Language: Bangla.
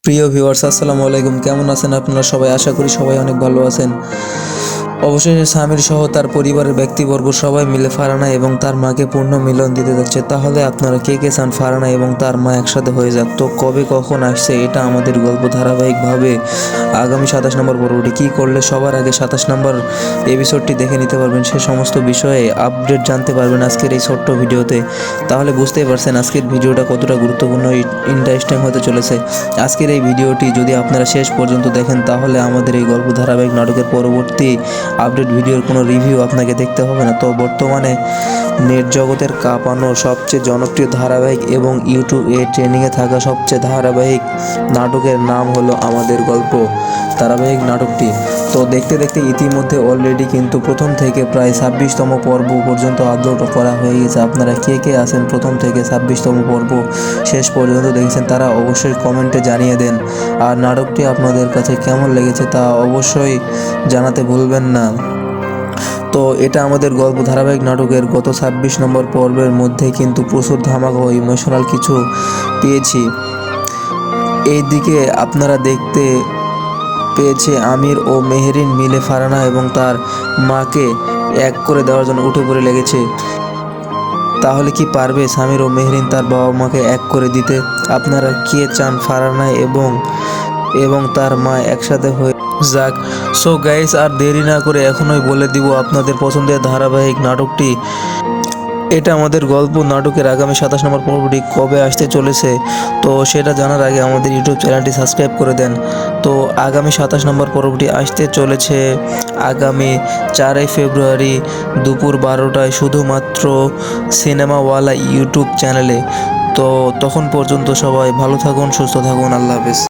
প্রিয় ভিউয়ার্স, আসসালামু আলাইকুম। কেমন আছেন আপনারা সবাই? আশা করি সবাই অনেক ভালো আছেন। অবশেষে সামির সহ তার পরিবারের ব্যক্তিবর্গ সবাই মিলে ফারহানা এবং তার মাকে পূর্ণ মিলন দিতে যাচ্ছে। তাহলে আপনারা কে কে চান ফারহানা এবং তার মা একসাথে হয়ে যাক? তো কবে কখন আসছে এটা আমাদের গল্প ধারাবাহিকভাবে আগামী 27 নম্বর পর্বটি কী করলে সবার আগে 27 নম্বর এপিসোডটি দেখে নিতে পারবেন, সে সমস্ত বিষয়ে আপডেট জানতে পারবেন আজকের এই ছোট্ট ভিডিওতে। তাহলে বুঝতেই পারছেন আজকের ভিডিওটা কতটা গুরুত্বপূর্ণ, ইন্টারেস্টিং হতে চলেছে। আজকের এই ভিডিওটি যদি আপনারা শেষ পর্যন্ত দেখেন তাহলে আমাদের এই গল্প ধারাবাহিক নাটকের পরবর্তী আপডেট ভিডিওর কোনো রিভিউ আপনাকে দেখতে হবে না। তো বর্তমানে নেট জগতের কাঁপানো সবচেয়ে জনপ্রিয় ধারাবাহিক এবং ইউটিউবে ট্রেন্ডিংয়ে থাকা সবচেয়ে ধারাবাহিক নাটকের নাম হলো আমাদের গল্প ধারাবাহিক নাটকটি। তো দেখতে দেখতে ইতিমধ্যে অলরেডি কিন্তু প্রথম থেকে প্রায় 26তম পর্ব পর্যন্ত আপলোড করা হয়ে গেছে। আপনারা কে কে আছেন প্রথম থেকে 26তম পর্ব শেষ পর্যন্ত দেখেছেন তারা অবশ্যই কমেন্টে জানিয়ে দেন। আর নাটকটি আপনাদের কাছে কেমন লেগেছে তা অবশ্যই জানাতে ভুলবেন না। তো এটা আমাদের গল্প ধারাবাহিক নাটকের গত 26 নম্বর পর্বের মধ্যে কিন্তু প্রচুর ধামাকা ও ইমোশনাল কিছু পেয়েছি। এইদিকে আপনারা দেখতে পেয়েছে আমির ও মেহেরিন মিলে ফারহানা এবং তার মাকে এক করে দেওয়ার জন্য উঠে পড়ে লেগেছে। তাহলে কি পারবে সামির ও মেহরিন তার বাবা মাকে এক করে দিতে? আপনারা কে চান ফারহানা এবং তার মা একসাথে হয়ে যাক? সো গাইস, আর দেরি না করে এখনই বলে দিব আপনাদের পছন্দের ধারাবাহিক নাটকটি। এটা আমাদের গল্প নাটকের আগামী 27 নম্বর পর্বটি কবে আসতে চলেছে, তো সেটা জানার আগে আমাদের ইউটিউব চ্যানেলটি সাবস্ক্রাইব করে দেন। তো আগামী 27 নম্বর পর্বটি আসতে চলেছে আগামী 4 ফেব্রুয়ারি দুপুর 12টায় শুধুমাত্র সিনেমাওয়ালা ইউটিউব চ্যানেলে। তো তখন পর্যন্ত সবাই ভালো থাকুন, সুস্থ থাকুন, আল্লাহ হাফেজ।